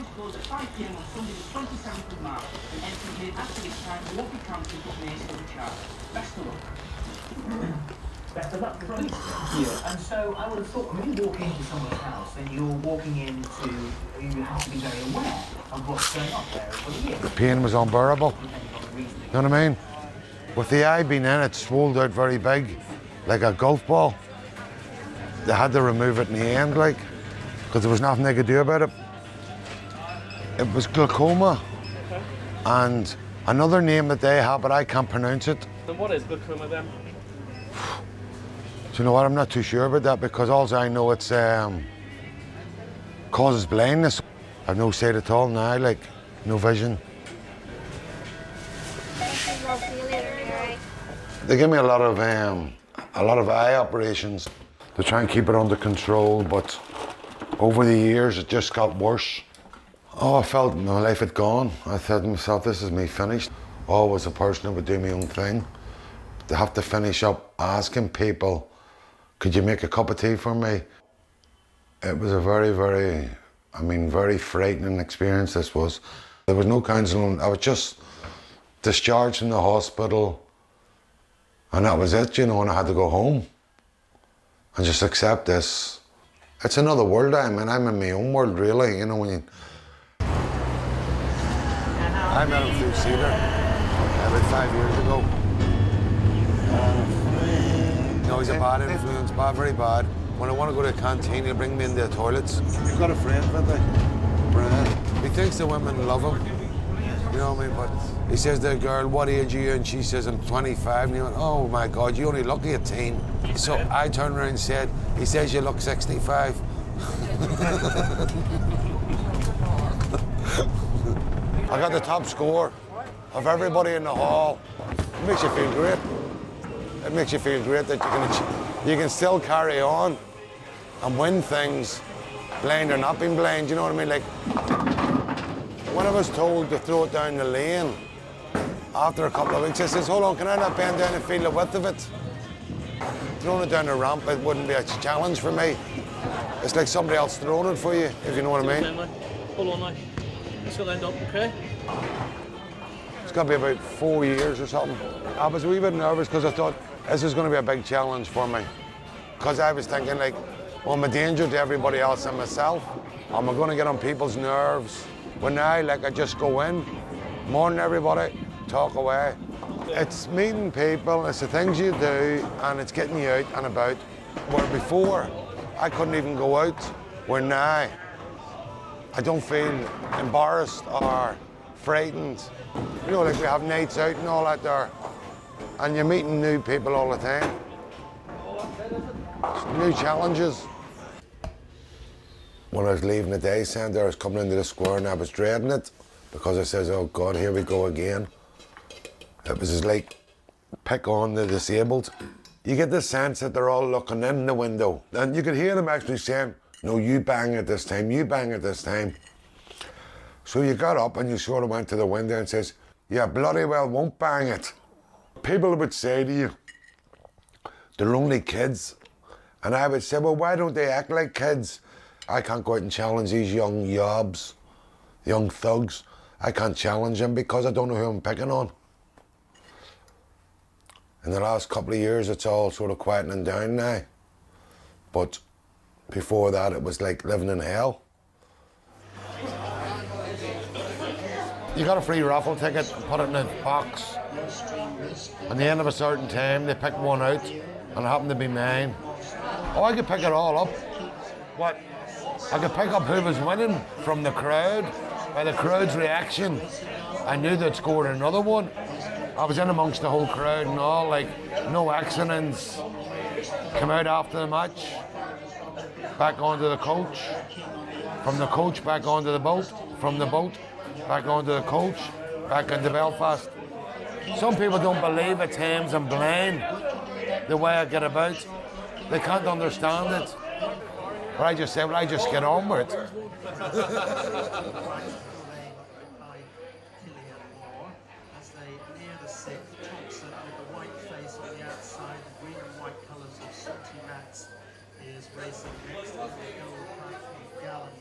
time to close at 5 p.m. on Sunday the 27th of March. Anything paid after this time won't be counted but may still be charged. Best of luck. Best of luck. Thank you. And so I would have thought when you walk into someone's house, then you're walking into, you have to be very aware of what's going on there for the year. The pain was unbearable. You know what I mean? With the eye being in, it swelled out very big, like a golf ball. They had to remove it in the end, like, because there was nothing they could do about it. It was glaucoma. Okay. And another name that they have, but I can't pronounce it. And what is glaucoma then? Do you know what? I'm not too sure about that because all I know it's causes blindness. I've no sight at all now, like no vision. They give me a lot of eye operations to try and keep it under control, but over the years it just got worse. Oh, I felt my life had gone. I thought to myself, this is me finished. Always a person who would do my own thing. To have to finish up asking people, could you make a cup of tea for me? It was a very, very frightening experience, this was. There was no counselling. I was just discharged from the hospital and that was it, you know, and I had to go home and just accept this. It's another world I'm in. I'm in my own world, really, you know, when you... I met him through Cedar about 5 years ago. No, he's a bad influence, very bad. When I want to go to a canteen, he'll bring me in the toilets. You've got a friend, haven't you? Brad. He thinks the women love him. You know what I mean? But he says to the girl, what age are you? And she says, I'm 25. And he went, oh my God, you only look 18. So I turned around and said, he says you look 65. I got the top score of everybody in the hall. It makes you feel great. It makes you feel great that you can still carry on and win things, blind or not being blind, you know what I mean? Like, when I was told to throw it down the lane, after a couple of weeks, I says, hold on, can I not bend down and feel the width of it? Throwing it down the ramp, it wouldn't be a challenge for me. It's like somebody else throwing it for you, if you know what I mean. Hold on now. Let's go end up, okay? It's got to be about 4 years or something. I was a wee bit nervous because I thought this is going to be a big challenge for me. Because I was thinking like, well, I'm a danger to everybody else and myself. Am I going to get on people's nerves? But now, like, I just go in, morning everybody, talk away. It's meeting people, it's the things you do, and it's getting you out and about. Where before, I couldn't even go out. Where now, I don't feel embarrassed or frightened. You know, like we have nights out and all that there, and you're meeting new people all the time. New challenges. When I was leaving the day centre, I was coming into the square and I was dreading it because I says, oh God, here we go again. It was just like, pick on the disabled. You get the sense that they're all looking in the window and you could hear them actually saying, no, you bang it this time, you bang it this time. So you got up and you sort of went to the window and says, yeah, bloody well won't bang it. People would say to you, they're only kids. And I would say, well, why don't they act like kids? I can't go out and challenge these young yobs, young thugs. I can't challenge them because I don't know who I'm picking on. In the last couple of years, it's all sort of quietening down now. But before that, it was like living in hell. You got a free raffle ticket and put it in a box. At the end of a certain time, they pick one out, and it happened to be mine. Oh, I could pick it all up. What? I could pick up who was winning from the crowd. By the crowd's reaction, I knew they'd scored another one. I was in amongst the whole crowd and all, like, no accidents. Come out after the match, back onto the coach. From the coach, back onto the boat. From the boat, back onto the coach, back into Belfast. Some people don't believe at times I'm blind, the way I get about. They can't understand it. But I just say, well, I just get on with it. Is racing next to the gold platform gallon.